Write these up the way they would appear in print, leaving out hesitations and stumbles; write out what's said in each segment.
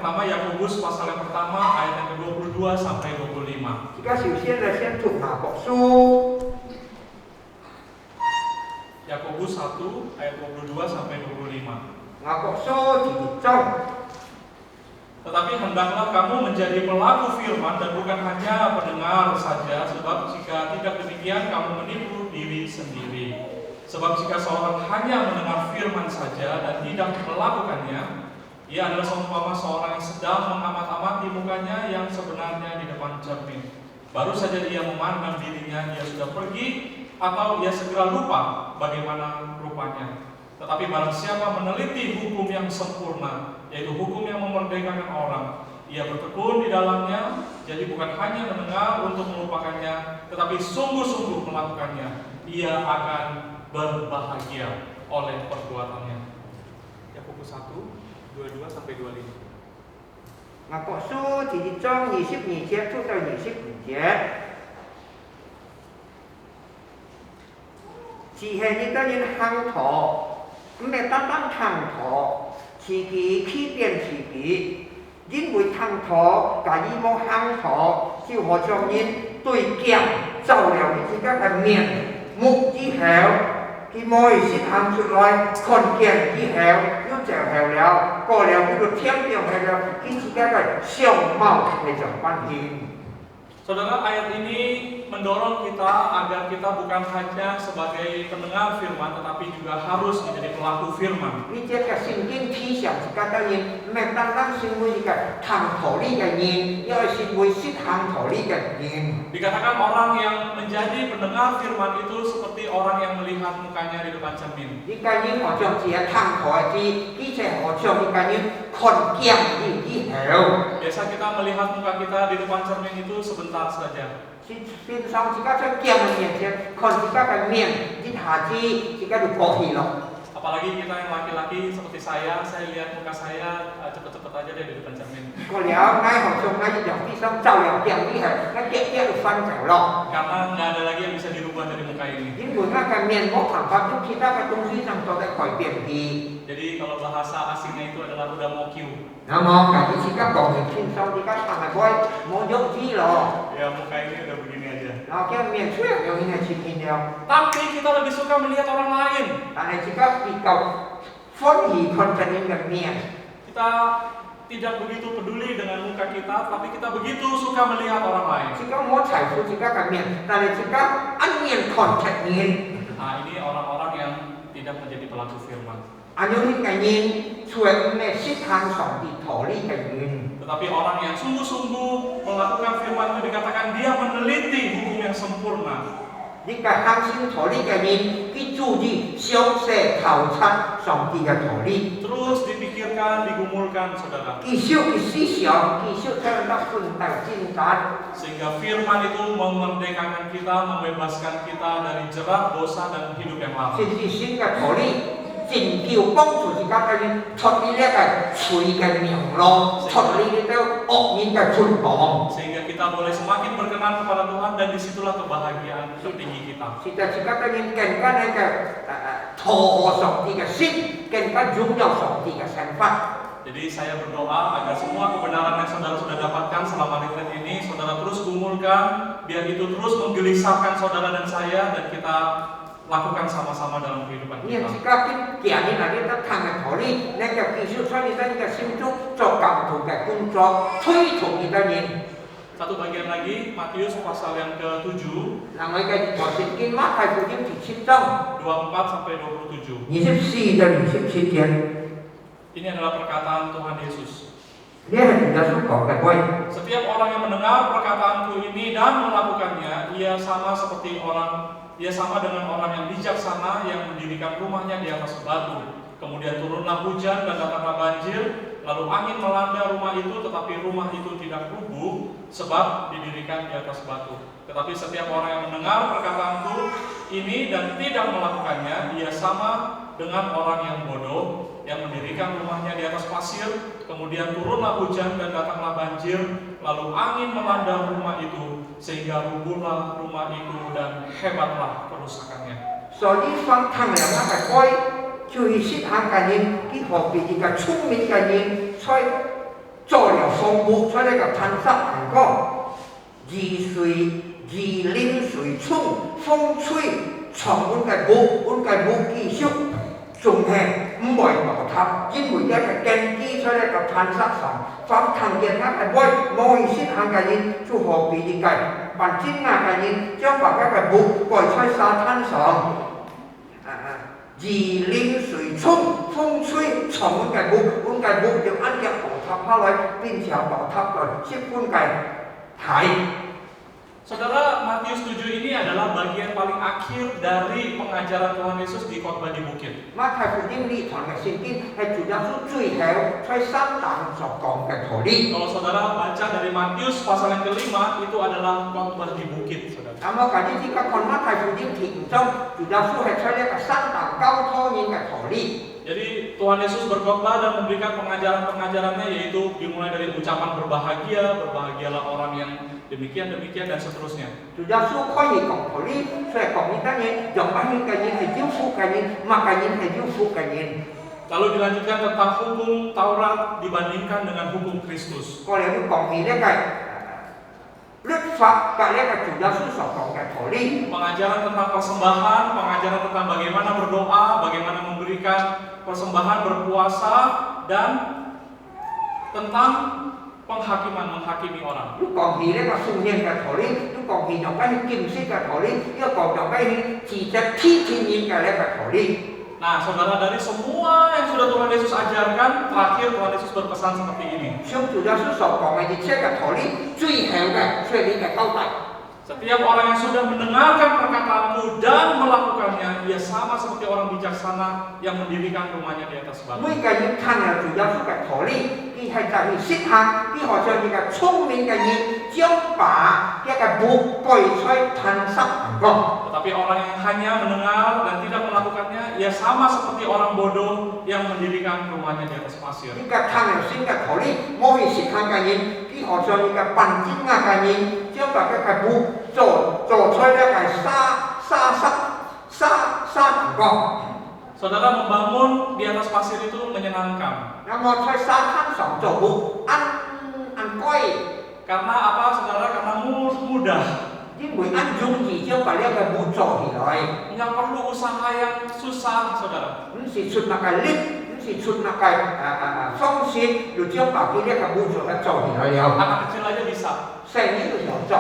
pertama Yakobus pasal yang pertama ayat yang ke-22 sampai 25. 而家首先呢，先讀雅各書， Yakobus 1 ayat 22 sampai 25. 雅各書第二章。 Tetapi hendaklah kamu menjadi pelaku firman dan bukan hanya pendengar saja, sebab jika tidak demikian kamu menipu diri sendiri. Sebab jika seorang hanya mendengar firman saja dan tidak melakukannya, ia adalah seumpama seorang yang sedang mengamat-amati mukanya yang sebenarnya di depan cermin. Baru saja ia memandang dirinya, ia sudah pergi atau ia segera lupa bagaimana rupanya. Tetapi barang siapa meneliti hukum yang sempurna, yaitu hukum yang memerdekakan orang, ia bertekun di dalamnya, jadi bukan hanya mendengar untuk melupakannya, tetapi sungguh-sungguh melakukannya, ia akan berbahagia oleh perbuatannya. Yakobus 1, 22 sampai 25. 雅各書第二章22節到到25節，只係呢個人行途，唔係單單行途，自己欺騙自己，因為行途假如冇行途，就好像人對鏡照了你自己嘅面目之後，佢冇識行出來，看見之後又就後了，過了佢就天掉後了，佢自己嘅相貌係就翻現。 Saudara, ayat ini mendorong kita agar kita bukan hanya sebagai pendengar firman, tetapi juga harus menjadi pelaku firman. 呢隻嘅聖經思想自家嘅人，唔係單單成為一個行道理嘅人，要成為識行道理嘅人。 Dikatakan orang yang menjadi pendengar firman itu seperti orang yang melihat mukanya di depan cermin. 呢個人好像自己行道嘅，而且好像呢個人看見之後， Biasa kita melihat muka kita di depan cermin itu sebentar saja. 先上自家在鏡嘅面前看自家嘅面，一下子自家就過去咯。 Apalagi kita yang laki-laki seperti saya lihat muka saya cepet-cepet aja deh di depan cermin. 過了，我好像我一樣啲心照了鏡之後，我隻隻就翻走咯。 Karena nggak ada lagi yang bisa dirubah dari muka ini. 因為我嘅面冇辦法用其他嘅東西上做嘅改變嘅。 Jadi kalau bahasa asingnya itu adalah udah mau Q. 那麼假如自家講嘅輕鬆，自家行嚟開冇喐啲咯。 Ya muka ini udah begini aja. 然後嘅面出嚟有啲係切片了， Tapi kita lebih suka melihat orang lain. 但係自家比較歡喜看人嘅面。 Kita tidak begitu peduli dengan muka kita, tapi kita begitu suka melihat orang lain. 自家冇財富自家嘅面，但係自家一面看出面。 Nah, ini orang-orang yang tidak menjadi pelaku firman. อันนี้嘅人除咗咩識行上帝道理嘅人。 Tetapi orang yang sungguh-sungguh melakukan firman itu dikatakan dia meneliti hukum yang sempurna. 呢個行善道理嘅人，佢注意詳細考察上帝嘅道理。 Terus dipikirkan, digumulkan, saudara. 繼續嘅思想，繼續將得奮鬥進展。 Sehingga firman itu memerdekakan kita, membebaskan kita dari jerat dosa dan hidup yang lama. 甚至新嘅道理，拯救幫助自家嘅人脱離呢個罪嘅名路，脱離呢個惡人嘅捆綁。 Sehingga kita boleh semakin berkenan kepada Tuhan dan disitulah kebahagiaan tertinggi kita. 是在自家嘅人更加呢個討好上帝嘅心，更加擁有上帝嘅想法。 Jadi saya berdoa agar semua kebenaran yang saudara sudah dapatkan selama retret ini, saudara terus gumulkan, biar itu terus menggelisahkan saudara dan saya, dan kita lakukan sama-sama dalam kehidupan 呢 kita. 自家嘅人嗱，呢得行嘅道理，呢個繼續在你嘅心中做教徒嘅工作，推動你嘅人。 Satu bagian lagi, Matius pasal yang ke-7, 嗱，我嘅和聖經馬太福音第7章 24 sampai 27. 24到27節。 Ini adalah perkataan Tuhan Yesus. 呢係耶穌講嘅話。 Setiap orang yang mendengar perkataanku ini dan melakukannya, ia sama dengan orang yang bijaksana yang mendirikan rumahnya di atas batu. Kemudian turunlah hujan dan datanglah banjir, lalu angin melanda rumah itu, tetapi rumah itu tidak rubuh sebab didirikan di atas batu. Tetapi setiap orang yang mendengar perkataanku ini dan tidak melakukannya, ia sama dengan orang yang bodoh yang mendirikan rumahnya di atas pasir, kemudian turunlah hujan dan datanglah banjir, lalu angin melanda rumah itu, sehingga rubuhlah rumah itu dan hebatlah kerusakannya. 所以放糖量那個愛，就是識行嘅人，佢何必一個聰明嘅人，在做了성부所以個탄사行講，二零水沖風吹從阮嘅母繼續，仲係唔會倒塌，因為一個根基所以個탄사上，凡看見那個冇意識行嘅人，就何必理解？凡真亞嘅人將把嗰個母蓋在沙灘上。二零水沖風吹從阮嘅母就按着倒塌下來，並且倒塌到接阮嘅體。Saudara, Matius 7 ini adalah bagian paling akhir dari pengajaran Tuhan Yesus di khotbah di bukit. 馬太福音呢堂嘅聖經係主耶穌最後在三堂所講嘅道理。 Kalau saudara baca dari Matius pasal yang kelima, itu adalah khotbah di bukit, saudara. 咁我近呢啲嘅看馬太福音第五章，主耶穌係在呢個三堂交託人嘅道理。 Jadi Tuhan Yesus berkhotbah dan memberikan pengajaran-pengajarannya, yaitu dimulai dari ucapan berbahagialah orang yang demikian dan seterusnya. 主耶穌可以講道理，所以講呢單嘢，用乜嘢嘅人係要富嘅人，乜嘅人係要富嘅人。 Lalu dilanjutkan tentang hukum Taurat dibandingkan dengan hukum Kristus. 過嚟都講起呢個律法嘅呢個主耶穌所講嘅道理。 Pengajaran tentang persembahan, pengajaran tentang bagaimana berdoa, bagaimana memberikan persembahan, berpuasa, dan tentang menghakimi orang. 都講起呢個信仰嘅道理，都講起用緊見識嘅道理，又講用緊自責天然嘅呢個道理。 Nah, saudara, dari semua yang sudah Tuhan Yesus ajarkan, terakhir Tuhan Yesus berpesan seperti ini. 像主耶穌所講嘅一切嘅道理，最後嘅最理嘅交代。 Setiap orang yang sudah mendengarkan perkataanku dan melakukannya, ia sama seperti orang bijaksana yang mendirikan rumahnya di atas batu. 每個人聽了主耶穌嘅道理，佢係就係識行，佢好像一個聰明嘅人，將把一個木蓋在炭上行過。 Tetapi orang yang hanya mendengar dan tidak melakukannya, ia sama seperti orang bodoh yang mendirikan rumahnya di atas pasir. 呢個聽了先嘅道理，冇去識行嘅人，佢好像一個笨精嘅人，將把一個木做出一個沙行過。 Saudara, membangun di atas pasir itu menyenangkan. 那麼在沙灘上做木，按貴， Karena apa, saudara? Karena mudah. 因為按容易將把呢個木做起來， Nggak perlu usaha yang susah, saudara. 唔是出那個力，唔是出那個方式，就將把佢呢個木做起來了。 Anak kecil aja bisa. 細呢個有做。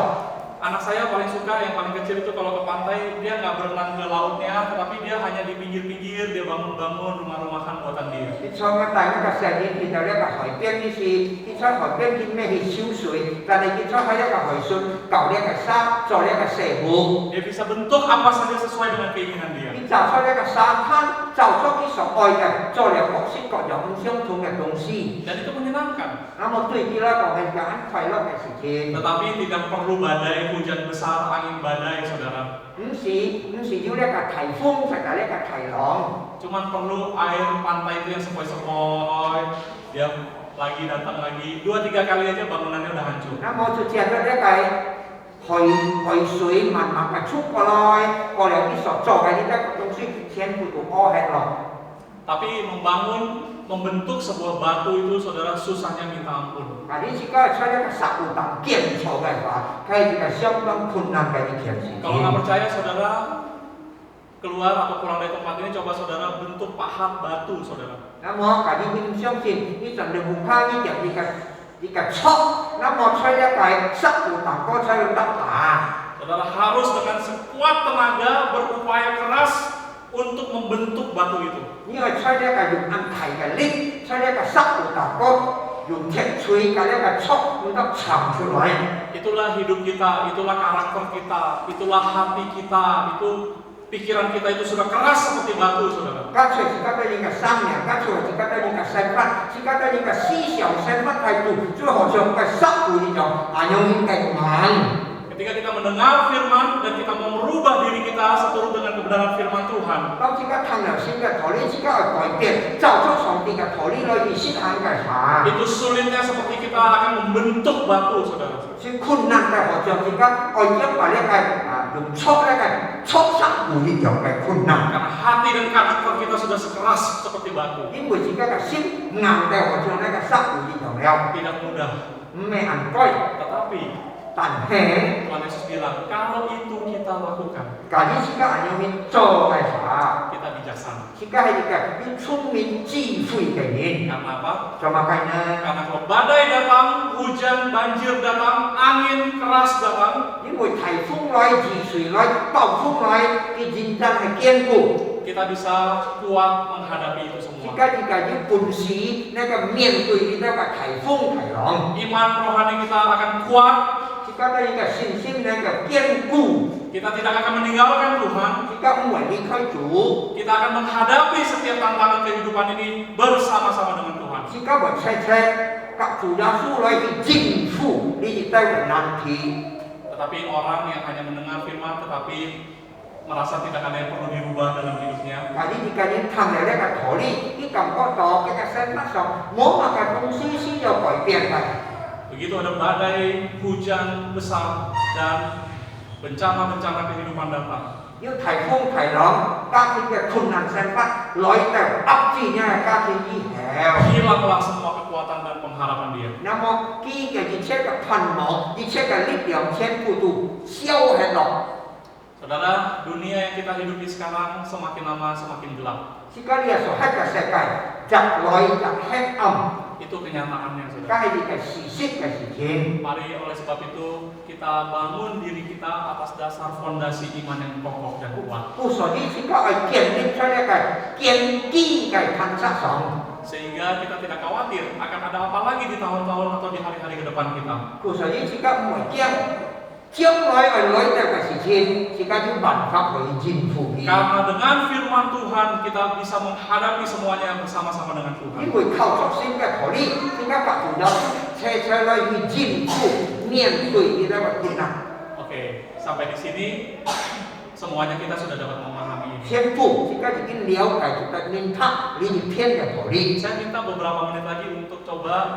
Anak saya paling suka yang paling kecil itu kalau ke pantai, dia nggak berenang ke lautnya, tetapi dia hanya di pinggir-pinggir, dia bangun-bangun rumah-rumahan buatan dia. 你坐個大嗰個石面見到呢個海邊呢是，你坐海邊見咩去燒水，但係你坐喺一個海水搞呢個沙，做呢個石湖。 Dia bisa bentuk apa saja sesuai dengan keinginan dia. 你找出呢個沙灘，找出佢所愛嘅，做了各式各樣唔相同嘅東西。 Dan itu menyenangkan. 那麼對佢嚟講係一件快樂嘅事情。 Tetapi tidak perlu badai, hujan besar, angin badai, saudara. 唔是要呢個颱風，就係呢個颱浪。 Cuman perlu air pantai itu yang sepoi-sepoi, dia lagi datang lagi, 2-3 kali aja bangunannya udah hancur. 那麼就借咗呢個海水慢慢嘅出過來，過了佢所做嘅呢個東西，全部都屙hết rồi。 Tapi membentuk sebuah batu itu, saudara, susahnya minta ampun. Và đến chỉ có cho nên là sạc tạm kiểm số cái và cái là siapa yang kunang cái kiểm sih. Kalau nggak percaya, saudara keluar atau pulang dari tempat ini, coba saudara bentuk pahat batu, saudara. Nam mô cả đi mình xem xin, đi chẳng được hùng khang đi kiểm đi cả chóc. Nam mô cho nên cái sạc tạm có cho nên đắp tả. Saudara harus dengan sekuat tenaga berupaya keras untuk membentuk batu itu. Nhưng mà cho nên cái dùng ăn thải cái lít, cho nên cái sạc tạm có dùng thiệt suy cái là chóc nó đắp chạm xuống lại. Itulah hidup kita, itulah karakter kita, itulah hati kita, itu pikiran kita itu sudah keras seperti batu, saudara. Các chuyện chỉ các những cái sang nhà, các chuyện chỉ các những cái xem phát, chỉ các những cái思想xem phát thay đổi, chứ họ trong cái sắc của đi trong, những cái màn. Ketika kita mendengar firman dan kita mau merubah diri kita seturut dengan kebenaran firman Tuhan,當自己聽了先嘅道理，自己去改變，就將上帝嘅道理來去實行嘅話， itu sulitnya seperti kita akan membentuk batu, saudara. 最困難嘅學像自己愛將把呢個用錯呢個錯失會有嘅困難。Karena hati dan karakter kita sudah sekeras seperti batu. 因為自己嘅心硬到好像那個石頭一樣了， Tidak mudah. 唔係硬龜， Tetapi 但係 Tuhan Yesus bilang, kalau itu kita lakukan, 假如自己係要去做嘅話， kita bijaksana. 自己係一個要聰明智慧嘅人， Karena apa? 做乜嘢呢？ Karena kalau badai datang, hujan, banjir datang, angin keras datang, 因為颱風來、地水來、暴風來，啲人真係堅固。 kita bisa kuat menghadapi itu semua. 自己要本事，那個面對那個颱風颱浪， Iman rohani kita akan kuat. 自己嘅一個信心那個堅固， Kita tidak akan meninggalkan Tuhan. 自己唔會離開主， Kita akan menghadapi setiap tantangan kehidupan ini bersama-sama dengan Tuhan. 自己會กับ主耶穌來去應付呢啲難題。 Tetapi orang yang hanya mendengar firman tetapi merasa tidak ada yang perlu dirubah dalam hidupnya, 但係呢啲人ทำ嚟呢個道理，啲感覺到呢個生活上冇乜嘅東西需要改變嘅。 begitu ada badai, hujan besar dan bencana-bencana kehidupan datang, 要颱風颱浪，家庭嘅困難生活來到壓制呢個家庭以後， hilanglah semua kekuatan dan pengharapan dia. 那麼佢嘅一切嘅盼望、一切嘅力量全部都消失落。 Saudara, dunia yang kita hidupi sekarang semakin lama semakin gelap. 而家呢個所喺嘅世界，日來日黑暗， Itu kenyataannya, 梗 saudara. 係呢個事實嘅事情。 Mari oleh sebab itu kita bangun diri kita atas dasar fondasi iman yang kokoh dan kuat. 故所以而家係建立出一個堅基嘅坦克上。 Sehingga kita tidak khawatir akan ada apa lagi di tahun-tahun atau di hari-hari ke depan kita. 故所以而家唔係驚，將來係來到嘅事情，而家要辦法去應付佢。 Karena dengan firman Tuhan kita bisa menghadapi semuanya bersama-sama dengan 因 Tuhan. 為靠着新嘅道理，而家白主要車車來去應付面對呢個困難。 Oke, sampai di sini semuanya kita sudah dapat memahami ini. 天父而家已經了解咗呢篇嘅道理。 Saya minta beberapa menit lagi untuk coba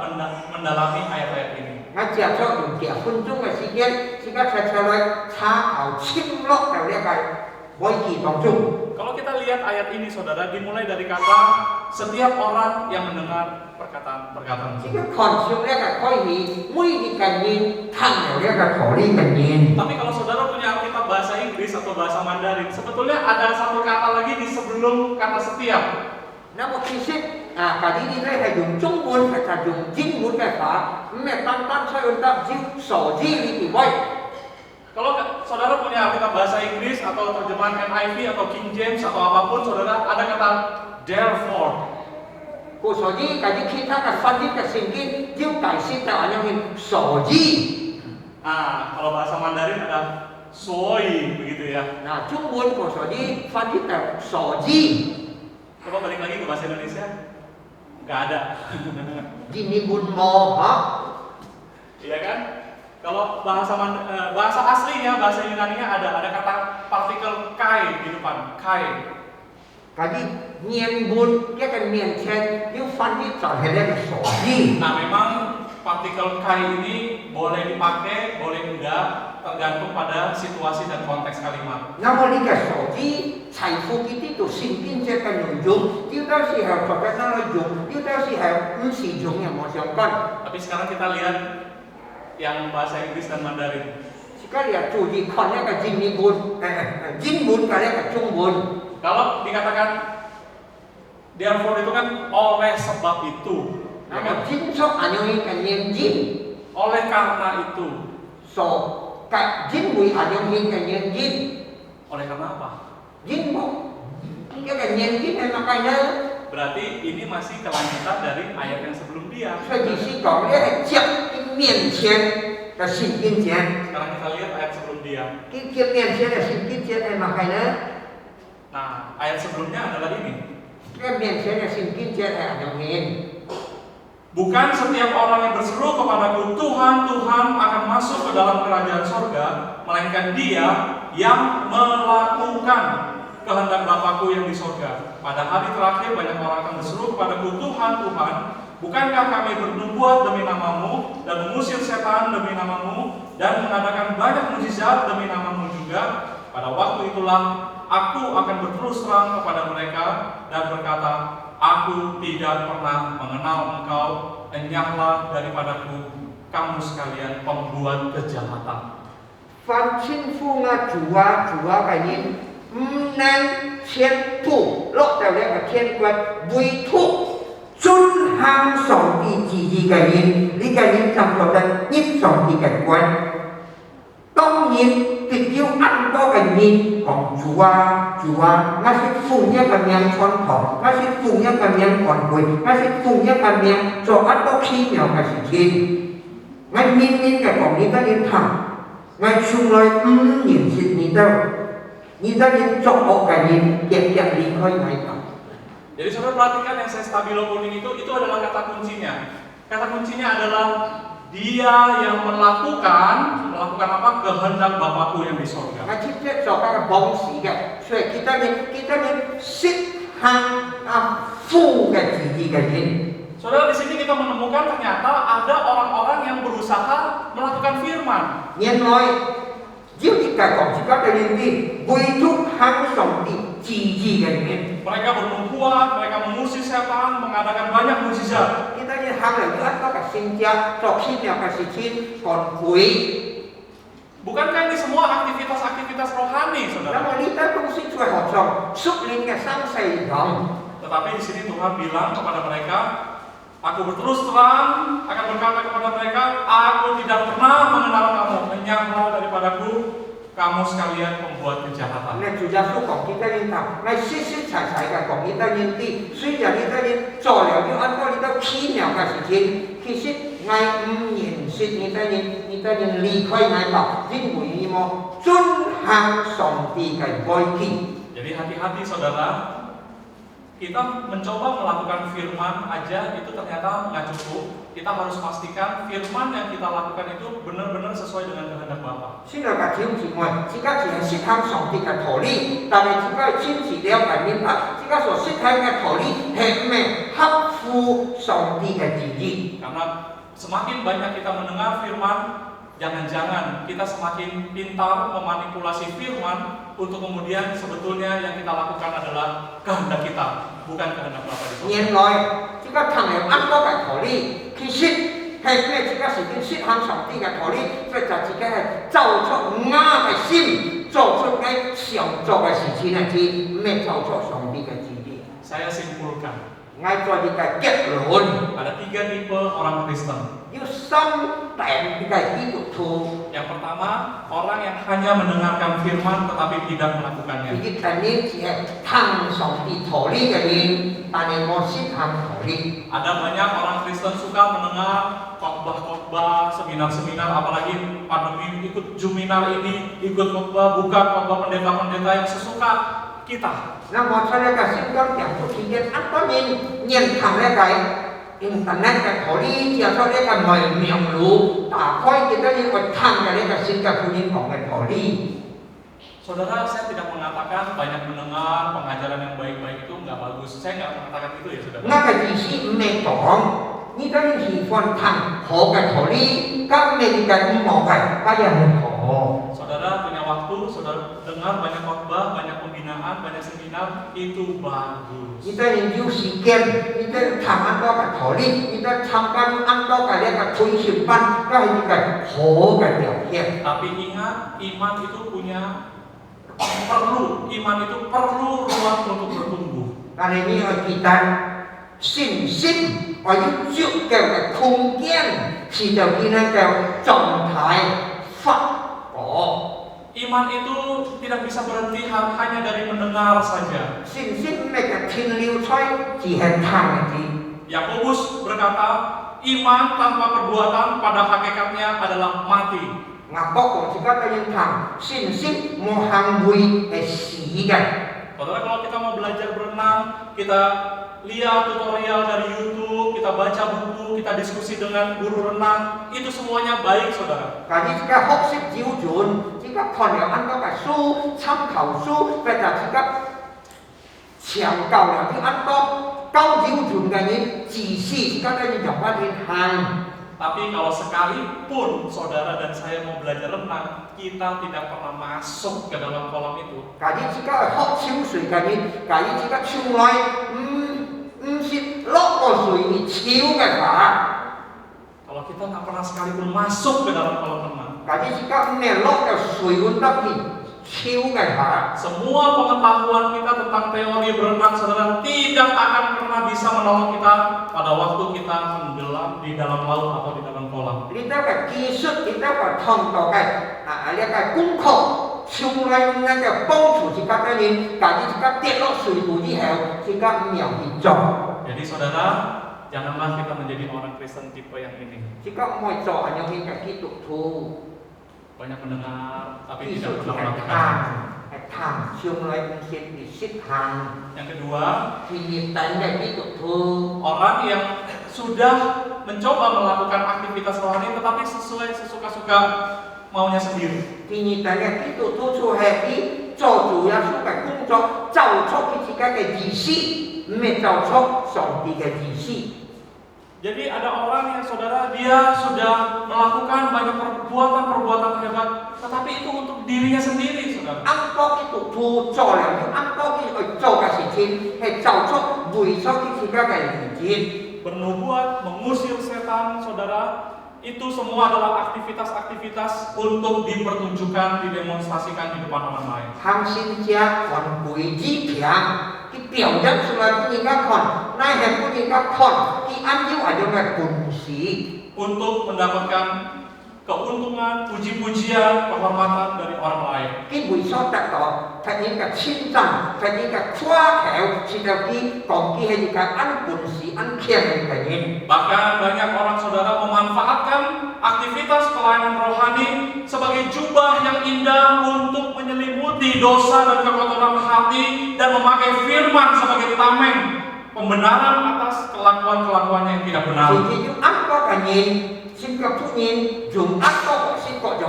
mendalami ayat-ayat ini. 我接咗用幾分鐘嘅時間，而家車車來查考清落到呢個會議當中。 Kalau kita lihat ayat ini, saudara, dimulai dari kata setiap orang yang mendengar perkataan-perkataan 而 Tuhan. 家看上呢個開始，每一個人聽到呢個道理嘅人。 Tapi kalau saudara punya Alkitab bahasa Inggris atau bahasa Mandarin, sebetulnya ada satu kata lagi di sebelum kata setiap. 那麼其實嗰啲咧係用中文或者用英文嘅話，唔係單單採用得照手機呢啲位。 Kalau saudara punya Alkitab bahasa Inggris atau terjemahan NIV atau King James atau apapun, saudara ada kata therefore. 故所以嗰啲其他嘅翻譯嘅聖經要解釋就係用手機。 Nah, kalau bahasa Mandarin ada soi begitu ya. 嗱，中文故所以翻譯就手機。 Coba balik lagi ke bahasa Indonesia. Nggak ada. Ini pun mau, Iya kan? Kalau bahasa aslinya, bahasa Yunani-nya ada kata partikel kai di depan, kai. Jadi nian bun dia kan nian chen, dia fan di terakhirnya ke soji. Nah, memang partikel kai ini boleh dipakai, boleh enggak, tergantung pada situasi dan konteks kalimat. Namun ini ke soji, cai fu kita itu simpin je kan nyunjung, dia tahu si hal profesional nyunjung, dia tahu si hal si jung yang mau siapkan. Tapi sekarang kita lihat yang bahasa Inggris dan Mandarin. Sekali ya tu di konnya ke jin bun, jin bun kali ke chung bun. Kalau dikatakan therefore itu kan oleh sebab itu. Ya kan? Namun jin sok anyoi kan nian jin. Oleh karena itu. So, ka jin bui anyoi kan nian jin. Oleh karena apa? Jin bu, dia kan nian jin makanya. Berarti ini masih kelanjutan dari ayat yang sebelum dia. 所以是讲咧係將面前嘅聖經節， Sekarang kita lihat ayat sebelum dia. 佢將面前嘅聖經節係乜嘢呢？ Nah, ayat sebelumnya adalah ini. 嘅面前嘅聖經節係乜嘢？ Bukan setiap orang yang berseru kepadaku, Tuhan, Tuhan akan masuk ke dalam kerajaan sorga, melainkan dia yang melakukan kehendak Bapakku yang di sorga. Pada hari terakhir banyak orang akan berseru kepadaku, Tuhan, Tuhan, bukankah kami bernubuat demi namamu dan mengusir setan demi namamu dan mengadakan banyak mujizat demi namamu juga? Pada waktu itulah aku akan berterus terang kepada mereka dan berkata, aku tidak pernah mengenal engkau, enyahlah daripadaku, kamu sekalian pembuat kejahatan. 凡亲父啊主啊嘅人，唔能天父落到呢個天國，唯獨遵行上帝旨意嘅人，呢個人就做得入上帝嘅國。當然，亦要按多嘅人講主啊主啊，我是奉一個名傳道，我是奉一個名傳會，我是奉一個名做一個奇妙嘅事情。我明明嘅講呢個人ทำ我從來唔認識你的人作惡嘅人，亦離開我吧。 Jadi saudara perhatikan yang saya stabilo kuning itu adalah kata kuncinya. Kata kuncinya adalah dia yang melakukan apa? Kehendak Bapakku yang di sorga. 我直接做嗰個榜示嘅，所以kita ni實行父嘅旨意嘅人。 Saudara, di sini kita menemukan ternyata ada orang-orang yang berusaha melakukan firman. 原來只要一個講自己嘅人啲，唯獨行上帝旨意嘅人。 Mereka bernubuat, mereka mengusir setan, mengadakan banyak mukjizat. kita ni行嚟一個嘅聖者做奇妙嘅事情，còn會。 Bukankah ini semua aktivitas-aktivitas rohani, 那 saudara? 麼呢啲東西就係學像屬靈嘅生死一樣。 Tetapi di sini Tuhan bilang kepada mereka, aku berterus terang akan berkata kepada mereka, aku tidak pernah mengenal kamu, enyahlah daripadaku, kamu sekalian pembuat kejahatan. 你主耶穌講呢啲人頭，我實實在在嘅講呢啲人啲，雖然呢啲人做了要按照呢啲奇妙嘅事情，其實我唔認識呢啲人離開我吧，因為我遵行上帝嘅規矩。 Jadi hati-hati saudara, kita mencoba melakukan firman aja itu ternyata nggak cukup. Kita harus pastikan firman yang kita lakukan itu benar-benar sesuai dengan kehendak Bapa. 先來嘅挑戰我，自己只係識行上帝嘅道理，但係自己係堅持了解明白，自己所識行嘅道理係唔係合乎上帝嘅旨意。 Karena semakin banyak kita mendengar firman, jangan-jangan kita semakin pintar memanipulasi firman untuk kemudian sebetulnya yang kita lakukan adalah kehendak kita, bukan kehendak Bapa di sorga. 原來自己行了按多嘅道理，其實係咩？自己是經識行上帝嘅道理，所以就自己係做出啱嘅心，做出嘅想做嘅事情嚟知，唔係做出上帝嘅旨意。 Saya simpulkan, 我做一個結論， ada 3 tipe orang Kristen. 要心定嘅基督徒。 Yang pertama, orang yang hanya mendengarkan firman tetapi tidak melakukannya. 第一個人只係行上帝道理嘅人，但係我識行道理。 Ada banyak orang Kristen suka mendengar khotbah-khotbah, seminar-seminar, apalagi pandemi ikut Juminar ini, ikut khotbah, bukan khotbah pendeta-pendeta yang sesuka kita. 那麼出嚟嘅聖經講出期間，一個人行咧嘅internet嘅道理，就出嚟嘅微妙路，打開幾多人去聽嘅呢個聖經福音講嘅道理。 Saudara, saya tidak mengatakan banyak mendengar pengajaran yang baik-baik itu nggak bagus. Saya nggak mengatakan itu ya, saudara. 我嘅意思唔係講呢個人喜歡聽好嘅道理，咁你嘅唔好嘅，嗰樣唔好。 Saudara punya waktu, saudara dengar banyak khotbah, banyak pembinaan, banyak seminar, itu bagus. 呢個人有時間，呢個人聽按多嘅道理，呢個參加按多嘅呢個培訓班，都係一個好嘅表現。 Tapi ingat, iman itu perlu ruang untuk bertumbuh. 但係呢個記得信心我要足夠嘅空間，是就見到嘅狀態發果。 Iman itu tidak bisa berhenti hanya dari mendengar saja. 信心唔係嘅停留在只係聽嘅字。 Yakobus berkata, iman tanpa perbuatan pada hakikatnya adalah mati. 我講自己嘅人聽，信心冇行為係死嘅。 Saudara, kalau kita mau belajar berenang, kita lihat tutorial dari YouTube, kita baca buku, kita diskusi dengan guru renang, itu semuanya baik, saudara. 但係自己學識標準，自己看了很多嘅書、參考書，或者自己長教了啲很多高標準嘅人，自私自己嘅人用法去行。Tapi kalau sekalipun saudara dan saya mau belajar renang, kita tidak pernah masuk ke dalam kolam itu. 假如自己係喝潮水嘅人，假如自己從來唔是落個水而潮嘅話， Kalau kita nggak pernah sekalipun masuk ke dalam kolam renang, 假如自己唔係落嘅水溫得去潮嘅話， semua pengetahuan kita tentang teori berenang, saudara, tidak akan pernah bisa menolong kita pada waktu kita menyelam di dalam laut atau di dalam kolam. 呢啲嘅技術，呢啲嘅通道嘅呢個功課，從來唔能夠幫助自己嘅人，假如自己跌落水度之後，自己唔容易做。 Jadi saudara, janganlah kita menjadi orang Kristen tipe yang ini. 自己唔可以做咁樣嘅基督徒。 Banyak mendengar tapi 技 tidak 術 pernah 係 melakukan. 行，從來唔係實行。 Yang kedua, 第二等嘅基督徒， orang yang sudah mencoba melakukan aktivitas rohani tetapi sesuai sesuka-suka maunya sendiri. 第二等嘅基督徒就係佢做主耶穌嘅工作，做出佢自己嘅意思，唔係做出上帝嘅意思。 Jadi ada orang yang saudara dia sudah melakukan banyak perbuatan-perbuatan hebat, tetapi itu untuk dirinya sendiri, saudara. 啱多基督徒做了啲啱多啲去做嘅事情，係做出為咗佢自己嘅意見。 Bernubuat, mengusir setan, saudara, itu semua adalah aktivitas-aktivitas untuk dipertunjukkan, didemonstrasikan di depan orang lain. 行善者還鬼之平，佢表現出來俾人家看，乃係俾人家看，佢按照係種嘅本事。 Untuk mendapatkan keuntungan, puji-pujian, kehormatan dari orang lain. 佢為所得到，係人嘅稱讚，係人嘅誇口，是到佢講佢係人家按本事、按強嘅人。 Bahkan banyak orang saudara memanfaatkan aktivitas pelayanan rohani sebagai jubah yang indah untuk menyelimuti dosa dan kekotoran hati dan memakai firman sebagai tameng pembenaran atas kelakuan-kelakuannya yang tidak benar. 甚至要按個嘅人，先個ผู้人用按個或是各種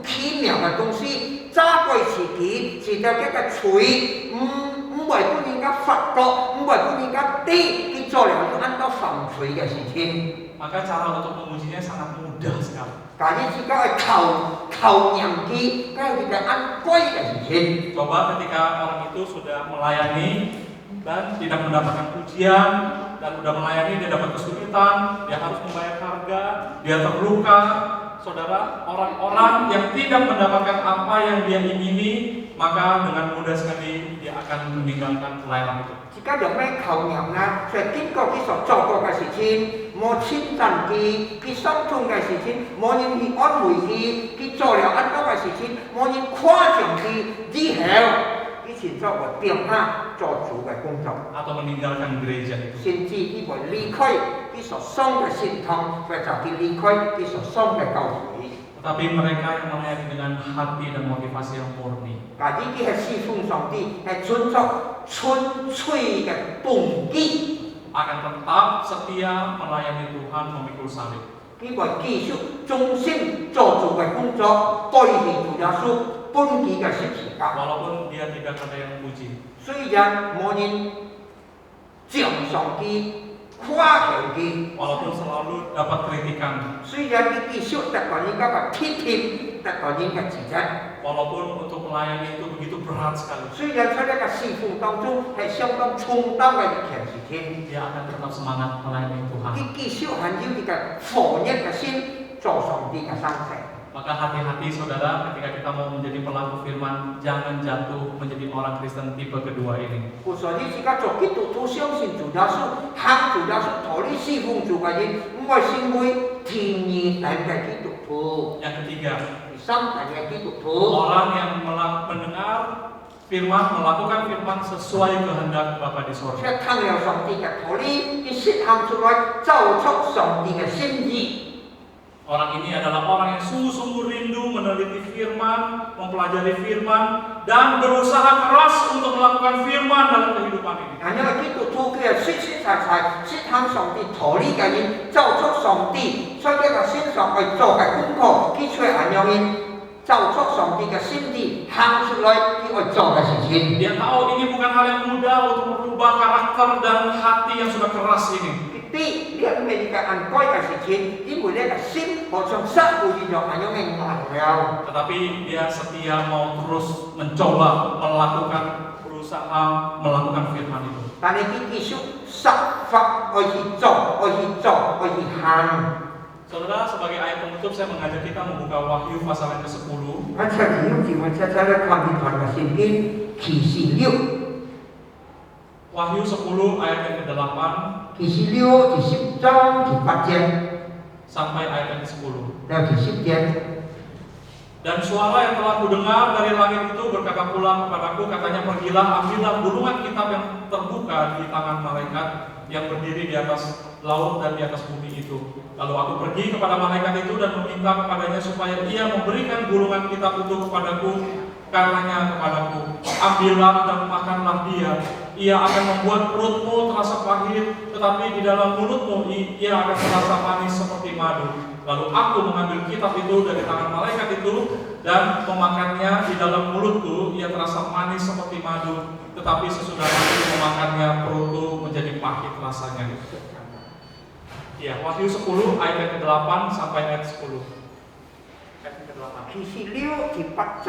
奇妙嘅東西，揸過自己，是到佢嘅嘴，唔為俾人家發覺，唔為俾人家啲，佢做了要按個犯罪嘅事情。 Maka cara untuk memujinya sangat mudah sekali. 假如自己係求人機，梗係佢哋按歸嘅事情。 Coba ketika orang itu sudah melayani dan tidak mendapatkan pujian dan sudah melayani dia dapat kesulitan, dia harus membayar harga, dia terluka. Saudara, orang-orang yang tidak mendapatkan apa yang dia ingini, maka dengan mudah sekali dia akan meninggalkan pelayanan itu. 自己有咩求人啊？就係經過佢所做過嘅事情，冇稱讚佢，佢心中嘅事情，冇人去安慰佢，佢做了很多嘅事情，冇人誇獎佢之後，佢前作為變下做主嘅工作， Atau meninggalkan gereja itu. 甚至佢會離開佢所傷嘅傳統，或者佢離開佢所傷嘅教會。 Tetapi mereka yang melayani dengan hati dan motivasi yang murni, 假如佢係侍奉上帝，係遵作純粹嘅動機。 akan tetap setia melayani Tuhan memikul salib. 佢會繼續忠心做主嘅工作，對住主耶穌本己嘅十字架。 Walaupun dia tidak ada yang puji. 雖然冇人獎賞佢、誇獎佢， Walaupun selalu dapat kritikan, 雖然佢繼續得到人家嘅批評，得到人嘅指責， walaupun untuk melayani itu begitu berat sekali, 雖然在呢個侍奉當中係相當重擔嘅一件事情， dia akan tetap semangat melayani Tuhan. 佢繼續係要佢嘅火熱嘅心做上帝嘅生成。 Maka hati-hati saudara ketika kita mau menjadi pelaku firman, jangan jatuh menjadi orang Kristen tipe kedua ini. 故所以自己做基督徒相信主耶穌，行主耶穌，同你侍奉主嘅人，唔係成為天二等嘅基督徒。 Yang ketiga, 第三等嘅基督徒， orang yang mendengar firman, melakukan firman sesuai kehendak Bapa di 卻 sorga. 聽了上帝嘅道理，佢實行出來，做出上帝嘅心意。 Orang ini adalah orang yang sungguh-sungguh rindu meneliti firman, mempelajari firman, dan berusaha keras untuk melakukan firman dalam kehidupan ini. 因為基督徒佢係實實在在實行上帝道理嘅人，做出上帝，所以佢個身上去做嘅功課，佢出係讓人做出上帝嘅心意，行出來佢去做嘅事情。 Dia tahu ini bukan hal yang mudah untuk merubah karakter dan hati yang sudah keras ini. 地你唔係個按該嘅事情，因為呢個心好像失會咗，係用嘅了。 Tetapi dia setia mau terus mencoba berusaha melakukan firman itu. 但係佢繼續實法愛去做，愛去行。 Saudara, sebagai ayat penutup saya mengajak kita membuka Wahyu pasal yang ke-10. 我查字用字，我查咧看見團嘅聖經啟示錄， Wahyu 10 ayat yang ke-8 啟示錄第10章第8節 sampai ayat yang ke-10. 到第10節。 Dan suara yang telah kudengar dari langit itu berkata pula kepadaku, katanya, pergilah, ambillah gulungan kitab yang terbuka di tangan malaikat yang berdiri di atas laut dan di atas bumi itu. Lalu aku pergi kepada malaikat itu dan meminta kepadanya supaya ia memberikan gulungan kitab itu kepadaku. Katanya kepadaku, ambillah dan makanlah dia. Ia akan membuat perutmu terasa pahit, tetapi di dalam mulutmu ia akan terasa manis seperti madu. Lalu aku mengambil kitab itu dari tangan malaikat itu dan memakannya. Di dalam mulutku ia terasa manis seperti madu, tetapi sesudah aku memakannya perutku menjadi pahit rasanya. Ya, Wahyu 10 ayat yang ke-8 sampai ayat 10. Ayat yang ke-8. 啟示錄第8章，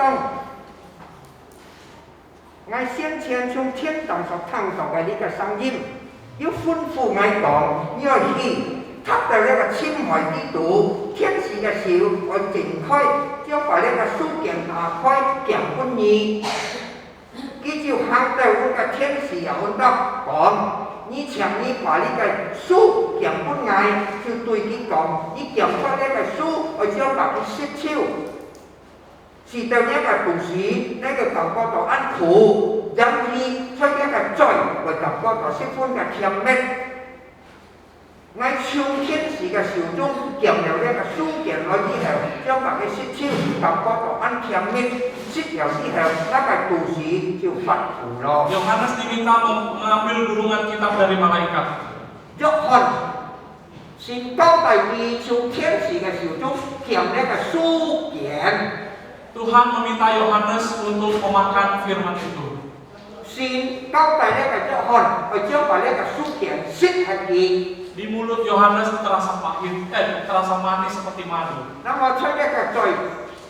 我先前從天堂所聽到嘅呢個聲音，要吩咐我講，要去踏到呢個青海之途，天使嘅手我展開，將把呢個書卷打開，講俾你。佢就行到嗰個天使又問到講，你請你把呢個書講俾我，就對佢講，你講出呢個書，我將把佢撕掉。 是到呢個故事，呢個感覺到安苦，因為出呢個罪，我感覺到喜歡嘅甜蜜。我從天使嘅手中cầm了呢個書卷來之後，將把佢撕掉，感覺到安甜蜜。撕了之後，那個故事就發苦咯。 Yohanes diminta mengambil gulungan kitab dari malaikat. 約翰是當第二從天使嘅手中cầm呢個書卷。 Tuhan meminta Yohanes untuk memakan firman itu. 先交代呢個約翰，去將把呢個書卷撕下去。 Di mulut Yohanes terasa pahit, terasa manis seperti madu. 那麼出呢個罪，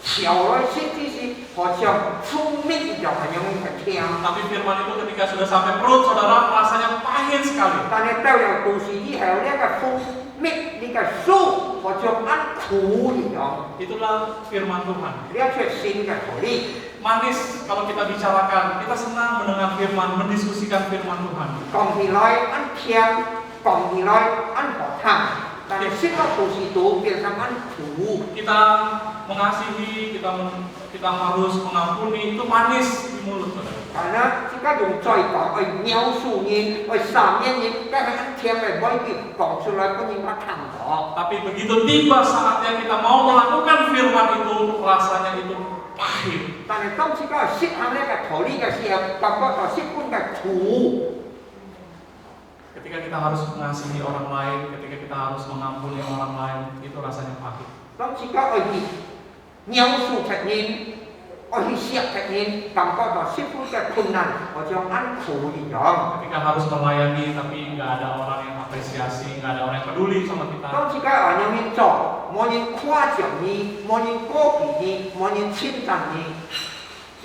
潮來先至是好像蜂蜜一樣係咁嘅甜。 Tapi firman itu ketika sudah sampai perut saudara rasanya pahit sekali. 但係到了故事以後，呢個蜂蜜呢個書好像安苦一樣。 Itulah firman Tuhan. 呢一出新嘅道理， Manis kalau kita bicarakan, kita senang mendengar firman, mendiskusikan firman Tuhan. 講起來安甜，講起來安好聽，但係新嘅故事都變成安苦。 Kita mengasihi, kita harus mengampuni, itu manis di mulut saudara. Karena jika dùng罪講去描述人，去審驗人，但係安甜嘅每句講出來不應該聽到。 Tapi begitu tiba saatnya kita mau melakukan firman itu, rasanya itu pahit. 但係當時嗰個適合呢個道理嘅時候，感覺到適本嘅苦。 Ketika kita harus mengasihi orang lain, ketika kita harus mengampuni orang lain, itu rasanya pahit. 當時嗰個去描述出人，去寫出人，感覺到適本嘅困難，好像安苦一樣。 Ketika harus melayani tapi nggak ada orang yang apresiasi, nggak ada orang yang peduli sama kita. 當時嗰個有人做，冇人誇獎你，冇人歌頌你，冇人稱讚你，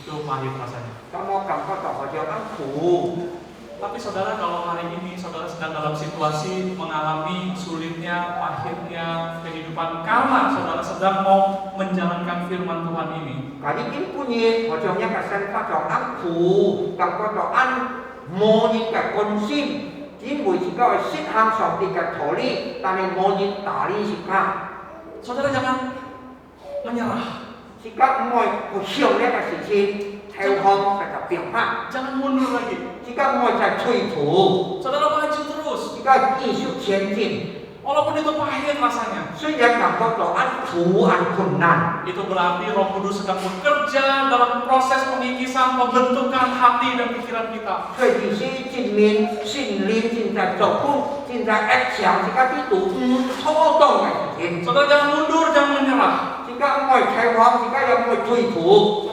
Itu pahit rasanya. 咁我感覺到好像安苦。 Tapi saudara, kalau hari ini saudara sedang dalam situasi mengalami sulitnya, pahitnya kehidupan karena saudara sedang mau menjalankan firman Tuhan ini, 嗰啲經本嘢，我將一個身發作安苦，感覺到安冇人嘅關心，只會自己去適行上帝嘅道理，但係冇人打理自己， saudara jangan menyerah, 自己唔會去想呢個事情，投降就變化， jangan mundur lagi. 自己唔會再退步， Saudara maju terus, 自己繼續前進。 walaupun itu pahit rasanya. 雖然感覺到安苦、安困難， Itu berarti Roh Kudus sedang bekerja dalam proses pengikisan, pembentukan hati dan pikiran kita. 佢意思證明聖靈正在做工，正在壓強自己啲道唔錯當嘅事情。 Saudara jangan mundur, jangan menyerah. 自己唔會退往，自己又唔會退步。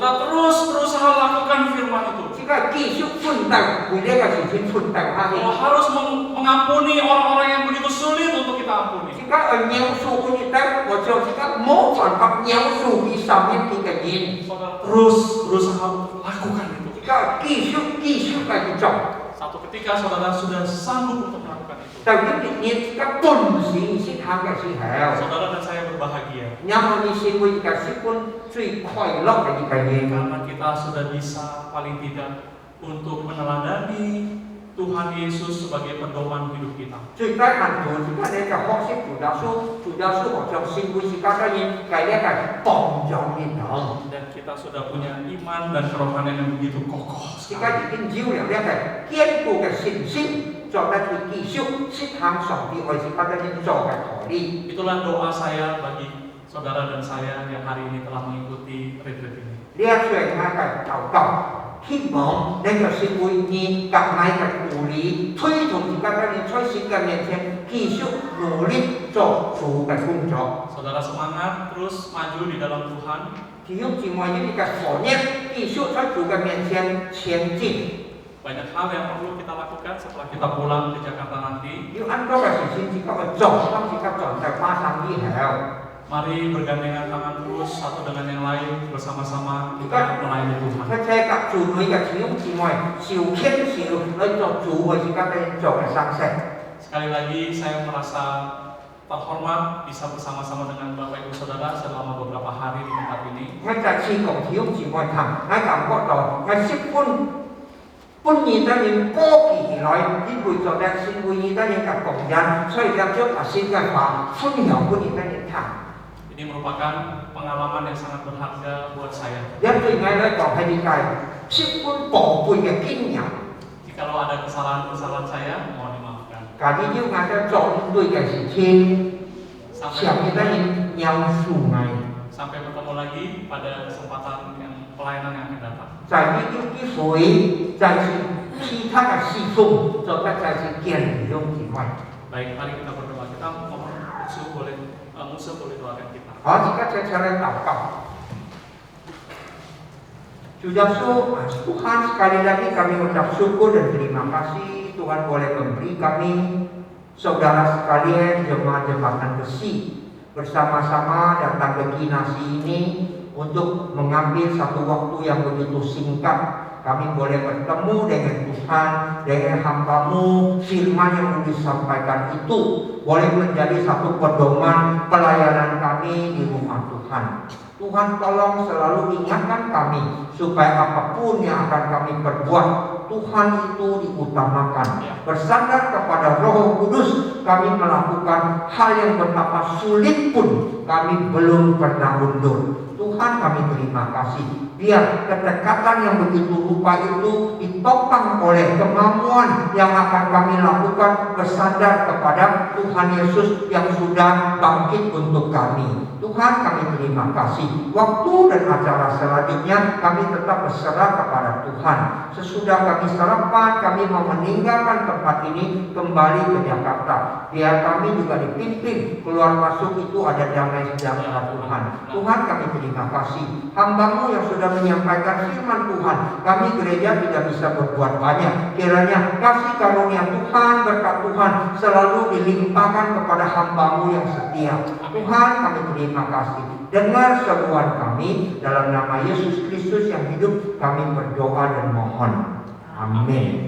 Saudara terus berusaha lakukan firman itu. 自 Jika kisuk pun tahu, boleh kasih jin pun tahu hari. Kalau harus mengampuni orang-orang yang begitu sulit untuk kita ampuni. Jika nyausu pun kita, wajar jika mau contoh nyausu bisa kita jin. Saudara terus berusaha untuk lakukan itu. Jika kisuk kasih jom. Satu ketika saudara sudah sanggup untuk melakukan itu. Tapi ini jika pun si hang kasih hal. Saudara dan saya berbahagia. Nyaman isi pun kasih pun cuy koi lok lagi kayak. Karena kita sudah bisa paling tidak untuk meneladani Tuhan Yesus sebagai pedoman hidup kita. 最低限度，而家你就學識傳教書學像聖會士家當然係呢個幫助你堂。 Dan kita sudah punya iman dan kerohanian yang begitu kokoh. 而家已經有了呢個堅固嘅信心，作得去繼續實行上帝為是家當然做嘅道理。 Itulah doa saya bagi saudara dan saya yang hari ini telah mengikuti retreat ini. 呢一出係我嘅禱告。 希望呢個社會以革命嘅鼓勵，推動而家當然在世界面前繼續努力做主嘅工作。 Saudara semangat terus maju di dalam Tuhan. 弟兄姊妹，呢個火焰繼續在主嘅面前前進。 Banyak hal yang perlu kita lakukan setelah kita pulang ke Jakarta nanti. 要按多嘅事情自己去做，當自己做就馬上以後。 Mari bergandengan tangan terus satu dengan yang lain bersama-sama kita melayani Tuhan. 佢借夾住佢嘅弟兄姊妹，少傾少去做主為自己嘅做嘅生息。 Sekali lagi saya merasa terhormat bisa bersama-sama dengan Bapak Ibu Saudara selama beberapa hari di tempat ini. 我再次同弟兄姊妹談，我感覺到我識本意當然歌kỳ而來，因為做嘅先會意當然嘅共人，所以將將把先嘅話分享本意當然談。 Ini merupakan pengalaman yang sangat berharga buat saya. 因對我嚟講係理解，識本寶貝嘅經驗。 Jikalau ada kesalahan-kesalahan saya, mohon dimaafkan. 假如要我哋做對嘅事情，上面當然要數愛。 Sampai bertemu lagi pada kesempatan yang pelayanan yang akan datang. 在呢啲機會，再是其他嘅事奉，做得再是見用之外。 Baik, mari kita berdoa. Kita mohon musuh boleh doakan kita. 好，而家再嚟禱告。Sudah Tuhan sekali lagi kami ucap syukur dan terima kasih Tuhan boleh memberi kami saudara sekalian jemaat-jemaatan besi bersama-sama datang ke Kinasi ini untuk mengambil satu waktu yang begitu singkat. Kami boleh bertemu dengan Tuhan, dengan hamba-Mu, firman yang disampaikan itu boleh menjadi satu pedoman pelayanan kami di rumah Tuhan. Tuhan tolong selalu ingatkan kami supaya apapun yang akan kami perbuat, Tuhan itu diutamakan. Bersandar kepada Roh Kudus, kami melakukan hal yang betapa sulit pun kami belum pernah mundur. Tuhan kami terima kasih. Biar kedekatan yang begitu rupa itu ditopang oleh kemampuan yang akan kami lakukan bersandar kepada Tuhan Yesus yang sudah bangkit untuk kami. Tuhan kami terima kasih. Waktu dan acara selanjutnya kami tetap berserah kepada Tuhan. Sesudah kami sarapan, kami mau meninggalkan tempat ini kembali ke Jakarta. Biar kami juga dipimpin keluar masuk itu ada damai sejahtera Tuhan. Tuhan kami terima kasih. Hamba-Mu yang sudah menyampaikan firman Tuhan, kami gereja tidak bisa berbuat banyak. Kiranya kasih karunia Tuhan, berkat Tuhan selalu dilimpahkan kepada hamba-Mu yang setia. Tuhan kami terima kasih. Dengar seruan kami dalam nama Yesus Kristus yang hidup, kami berdoa dan mohon. Amin.